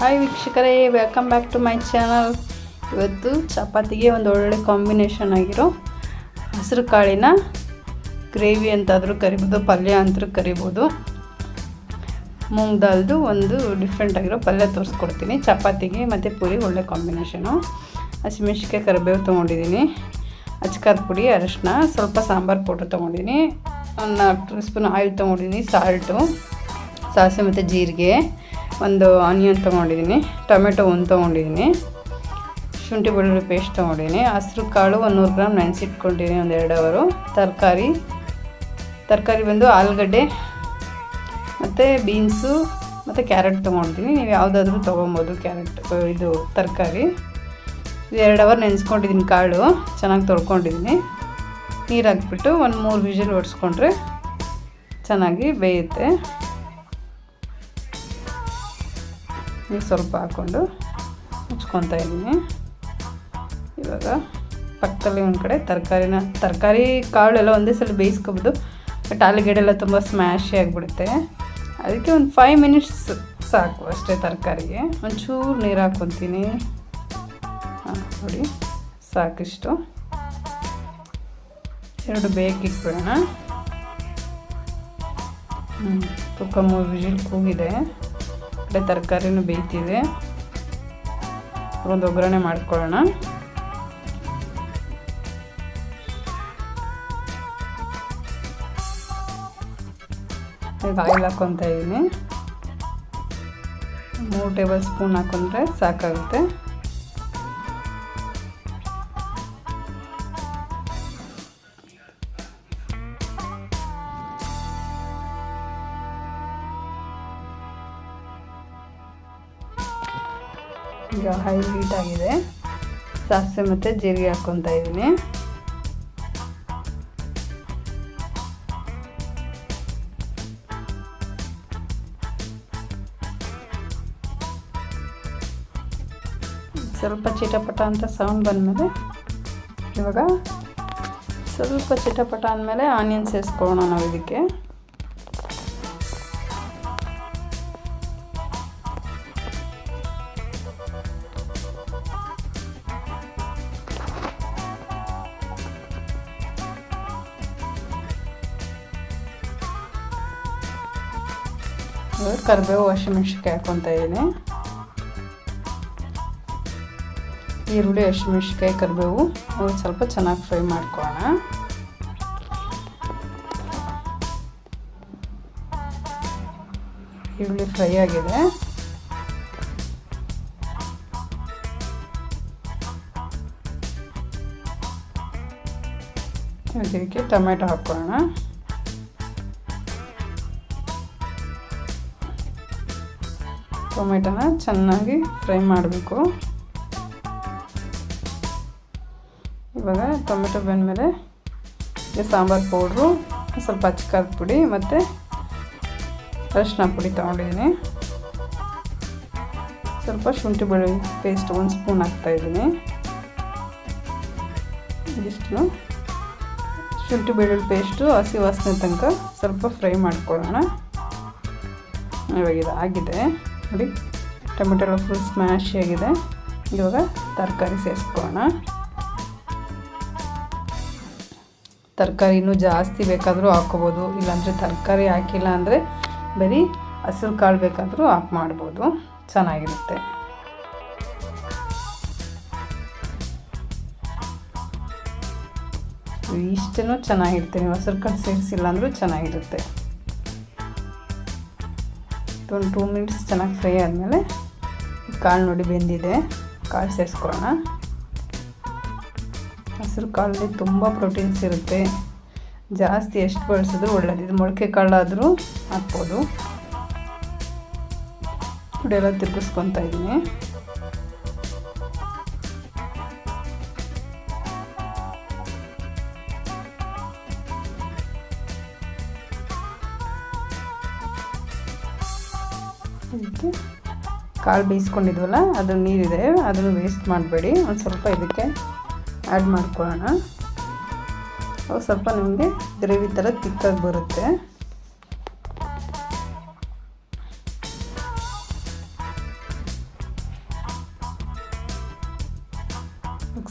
Hi ವೀಕ್ಷಕರೇ, welcome back to my channel. ಇವತ್ತು ಚಪಾತಿಗೆ ಒಂದು ಒಳ್ಳೆ ಕಾಂಬಿನೇಷನ್ ಆಗಿರೋ ಹಸಿರು ಕಾಳಿನ ಗ್ರೇವಿ ಅಂತಾದರೂ ಕರಿಬೋದು, ಪಲ್ಯ ಅಂತರೂ ಕರಿಬೋದು. ಮೂಂಗ್ ದಾಲ್ದು ಒಂದು ಡಿಫ್ರೆಂಟ್ ಆಗಿರೋ ಪಲ್ಯ ತೋರಿಸ್ಕೊಡ್ತೀನಿ. ಚಪಾತಿಗೆ ಮತ್ತು ಪೂರಿ ಒಳ್ಳೆ ಕಾಂಬಿನೇಷನು. ಹಸಿಮೆಣ್ಸಿನ್ಕಾಯಿ, ಕರಿಬೇವು ತೊಗೊಂಡಿದ್ದೀನಿ, ಅಚ್ಕಾರದ ಪುಡಿ, ಅರಿಶಿನ, ಸ್ವಲ್ಪ ಸಾಂಬಾರು ಪೌಡ್ರ್ ತೊಗೊಂಡಿದ್ದೀನಿ, ಒಂದು 4 ಟೀ ಸ್ಪೂನ್ ಆಯಿಲ್ ತೊಗೊಂಡಿದ್ದೀನಿ, ಸಾಲ್ಟು, ಸಾಸಿವೆ ಮತ್ತು ಜೀರಿಗೆ, ಒಂದು ಆನಿಯನ್ ತೊಗೊಂಡಿದ್ದೀನಿ, ಟೊಮೆಟೊ ಒಂದು ತೊಗೊಂಡಿದ್ದೀನಿ, ಶುಂಠಿ ಬೆಳ್ಳುಳ್ಳಿ ಪೇಸ್ಟ್ ತೊಗೊಂಡಿದ್ದೀನಿ, ಹಸಿರು ಕಾಳು 100 ಗ್ರಾಮ್ ನೆನೆಸಿಟ್ಕೊಂಡಿದ್ದೀನಿ, ಒಂದು 2 ಅವರು. ತರಕಾರಿ ಬಂದು ಆಲೂಗಡ್ಡೆ ಮತ್ತು ಬೀನ್ಸು ಮತ್ತು ಕ್ಯಾರೆಟ್ ತೊಗೊಂಡಿದ್ದೀನಿ. ನೀವು ಯಾವುದಾದ್ರೂ ತೊಗೊಬೋದು ಇದು ತರಕಾರಿ. 2 ಅವರ್ ನೆನೆಸ್ಕೊಂಡಿದ್ದೀನಿ. ಕಾಳು ಚೆನ್ನಾಗಿ ತೊಳ್ಕೊಂಡಿದ್ದೀನಿ. ನೀರು ಹಾಕ್ಬಿಟ್ಟು ಒಂದು 3 ವಿಷಲ್ ಹೊಡ್ಸ್ಕೊಂಡ್ರೆ ಚೆನ್ನಾಗಿ ಬೇಯುತ್ತೆ. ನೀರು ಸ್ವಲ್ಪ ಹಾಕ್ಕೊಂಡು ಮುಚ್ಕೊತಾ ಇದ್ದೀನಿ. ಇವಾಗ ಪಕ್ಕದಲ್ಲಿ ಒಂದು ಕಡೆ ತರಕಾರಿ ಕಾಳೆಲ್ಲ ಒಂದೇ ಸಲ ಬೇಯಿಸ್ಕೊಬೋದು. ಬಟ್ ಆಲೂಗಡ್ಡೆ ಎಲ್ಲ ತುಂಬ ಸ್ಮ್ಯಾಶಿ ಆಗಿಬಿಡುತ್ತೆ. ಅದಕ್ಕೆ ಒಂದು 5 ಮಿನಿಟ್ಸ್ ಸಾಕು ಅಷ್ಟೇ. ತರಕಾರಿಗೆ ಒಂಚೂರು ನೀರು ಹಾಕ್ಕೊತೀನಿ. ನೋಡಿ, ಸಾಕಿಷ್ಟು. 2 ಬೇಕಿಟ್ಬಿಡೋಣ. ತೂಕ 3 ವಿಷಲ್ ಕೂಗಿದೆ. ಕಡೆ ತರಕಾರಿನೂ ಬೇಯ್ತಿದೆ. ಒಂದು ಒಗ್ಗರಣೆ ಮಾಡ್ಕೊಳ್ಳೋಣ. ಈಗ ಆಯಿಲ್ ಹಾಕ್ಕೊತಾ ಇದ್ದೀನಿ. 3 ಟೇಬಲ್ ಸ್ಪೂನ್ ಹಾಕೊಂಡ್ರೆ ಸಾಕಾಗುತ್ತೆ. ಈಗ ಆಯಿಲ್ ಹೀಟ್ ಆಗಿದೆ. ಸಾಸಿವೆ ಮತ್ತು ಜೀರಿಗೆ ಹಾಕ್ಕೊತಾ ಇದ್ದೀನಿ. ಸ್ವಲ್ಪ ಚಿಟಪಟ ಅಂತ ಸೌಂಡ್ ಬಂದಮೇಲೆ ಇವಾಗ ಸ್ವಲ್ಪ ಚಿಟಪಟ ಅಂದಮೇಲೆ ಆನಿಯನ್ ಸೇರಿಸ್ಕೊಳ್ಳೋಣ ನಾವು ಇದಕ್ಕೆ. ಕರಿಬೇವು, ಹಸಿಮೆಣ್ಸಿನ್ಕಾಯಿ ಹಾಕ್ಕೊತಾ ಇದ್ದೀನಿ. ಈರುಳ್ಳಿ, ಹಸಿಮೆಣ್ಸಿನ್ಕಾಯಿ, ಕರಿಬೇವು ಅವು ಸ್ವಲ್ಪ ಚೆನ್ನಾಗಿ ಫ್ರೈ ಮಾಡ್ಕೊಳ್ಳೋಣ. ಈರುಳ್ಳಿ ಫ್ರೈ ಆಗಿದೆ. ಇದಕ್ಕೆ ಟೊಮೆಟೊ ಹಾಕ್ಕೊಳ್ಳೋಣ. ಟೊಮೆಟೊನ ಚೆನ್ನಾಗಿ ಫ್ರೈ ಮಾಡಬೇಕು. ಇವಾಗ ಟೊಮೆಟೊ ಬೆಂದಮೇಲೆ ಸಾಂಬಾರು ಪೌಡ್ರು, ಸ್ವಲ್ಪ ಅಚ್ಕಾರದ ಪುಡಿ ಮತ್ತು ಅರಿಶಿನ ಪುಡಿ ತೊಗೊಂಡಿದ್ದೀನಿ. ಸ್ವಲ್ಪ ಶುಂಠಿ ಬೆಳ್ಳುಳ್ಳಿ ಪೇಸ್ಟ್ 1 ಸ್ಪೂನ್ ಹಾಕ್ತಾಯಿದ್ದೀನಿ. ಇದಿಷ್ಟು ಶುಂಠಿ ಬೆಳ್ಳುಳ್ಳಿ ಪೇಸ್ಟು ಹಸಿ ವಾಸನೆ ತನಕ ಸ್ವಲ್ಪ ಫ್ರೈ ಮಾಡ್ಕೊಳ್ಳೋಣ. ಇವಾಗ ಇದು ಆಗಿದೆ ನೋಡಿ. ಟೊಮೆಟೊ ಎಲ್ಲ ಫುಲ್ ಸ್ಮ್ಯಾಶ್ ಆಗಿದೆ. ಇವಾಗ ತರಕಾರಿ ಸೇರಿಸ್ಕೊಳ್ಳೋಣ. ತರಕಾರಿ ಇನ್ನೂ ಜಾಸ್ತಿ ಬೇಕಾದರೂ ಹಾಕ್ಕೋಬೋದು, ಇಲ್ಲಾಂದರೆ ತರಕಾರಿ ಹಾಕಿಲ್ಲ ಅಂದರೆ ಬರೀ ಹಸಿರು ಕಾಳು ಬೇಕಾದರೂ ಮಾಡ್ಬೋದು, ಚೆನ್ನಾಗಿರುತ್ತೆ. ಇಷ್ಟೂ ಚೆನ್ನಾಗಿರುತ್ತೆ. ನೀವು ಹಸಿರು ಕಾಳು ಸೇರಿಸಿಲ್ಲ ಅಂದರೂ ಚೆನ್ನಾಗಿರುತ್ತೆ. ಒಂದು 2 ಮಿನಿಟ್ಸ್ ಚೆನ್ನಾಗಿ ಫ್ರೈ ಆದಮೇಲೆ ಕಾಳು ನೋಡಿ ಬೆಂದಿದೆ. ಕಾಳು ಸೇರಿಸ್ಕೊಳ್ಳೋಣ. ಹಸಿರು ಕಾಳಲ್ಲಿ ತುಂಬ ಪ್ರೋಟೀನ್ಸ್ ಇರುತ್ತೆ. ಜಾಸ್ತಿ ಎಷ್ಟು ಬಳಸಿದ್ರು ಒಳ್ಳೆಯದು. ಇದು ಮೊಳಕೆ ಕಾಳಾದರೂ ಹಾಕ್ಬೋದು. ಇದೆಲ್ಲ ತಿರುಗಿಸ್ಕೊತಾ ಇದ್ದೀನಿ. ಇದಕ್ಕೆ ಕಾಳು ಬೇಯಿಸ್ಕೊಂಡಿದ್ವಲ್ಲ, ಅದು ನೀರಿದೆ, ಅದನ್ನು ವೇಸ್ಟ್ ಮಾಡಬೇಡಿ. ಒಂದು ಸ್ವಲ್ಪ ಇದಕ್ಕೆ ಆ್ಯಡ್ ಮಾಡ್ಕೊಳ್ಳೋಣ. ಅವು ಸ್ವಲ್ಪ ನಿಮಗೆ ಗ್ರೇವಿ ಥರ ತಿಕ್ಕಾಗಿ ಬರುತ್ತೆ.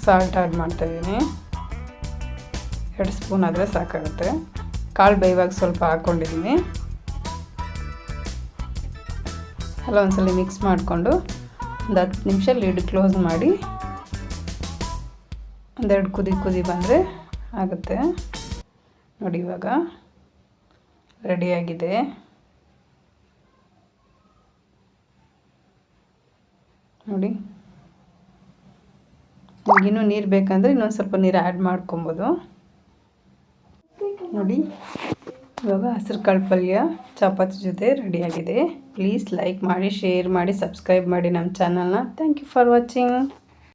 ಸಾಲ್ಟ್ ಆ್ಯಡ್ ಮಾಡ್ತಾಯಿದ್ದೀನಿ. 2 ಸ್ಪೂನ್ ಆದರೆ ಸಾಕಾಗುತ್ತೆ. ಕಾಳು ಬೇಯುವಾಗ ಸ್ವಲ್ಪ ಹಾಕ್ಕೊಂಡಿದ್ದೀನಿ. ಎಲ್ಲ ಒಂದ್ಸಲ ಮಿಕ್ಸ್ ಮಾಡಿಕೊಂಡು ಒಂದು 10 ನಿಮಿಷ ಲಿಡ್ ಕ್ಲೋಸ್ ಮಾಡಿ ಒಂದೆರಡು ಕುದಿ ಬಂದರೆ ಆಗುತ್ತೆ. ನೋಡಿ ಇವಾಗ ರೆಡಿಯಾಗಿದೆ. ನೋಡಿ, ಇನ್ನೂ ನೀರು ಬೇಕಂದರೆ ಇನ್ನೊಂದು ಸ್ವಲ್ಪ ನೀರು ಆ್ಯಡ್ ಮಾಡ್ಕೊಬೋದು. ನೋಡಿ ಇವಾಗ ಹಸಿರು ಕಾಳು ಪಲ್ಯ ಚಪಾತಿ ಜೊತೆ ರೆಡಿಯಾಗಿದೆ. ಪ್ಲೀಸ್ ಲೈಕ್ ಮಾಡಿ, ಶೇರ್ ಮಾಡಿ, ಸಬ್ಸ್ಕ್ರೈಬ್ ಮಾಡಿ ನಮ್ಮ ಚಾನಲ್ನ. Thank you for watching.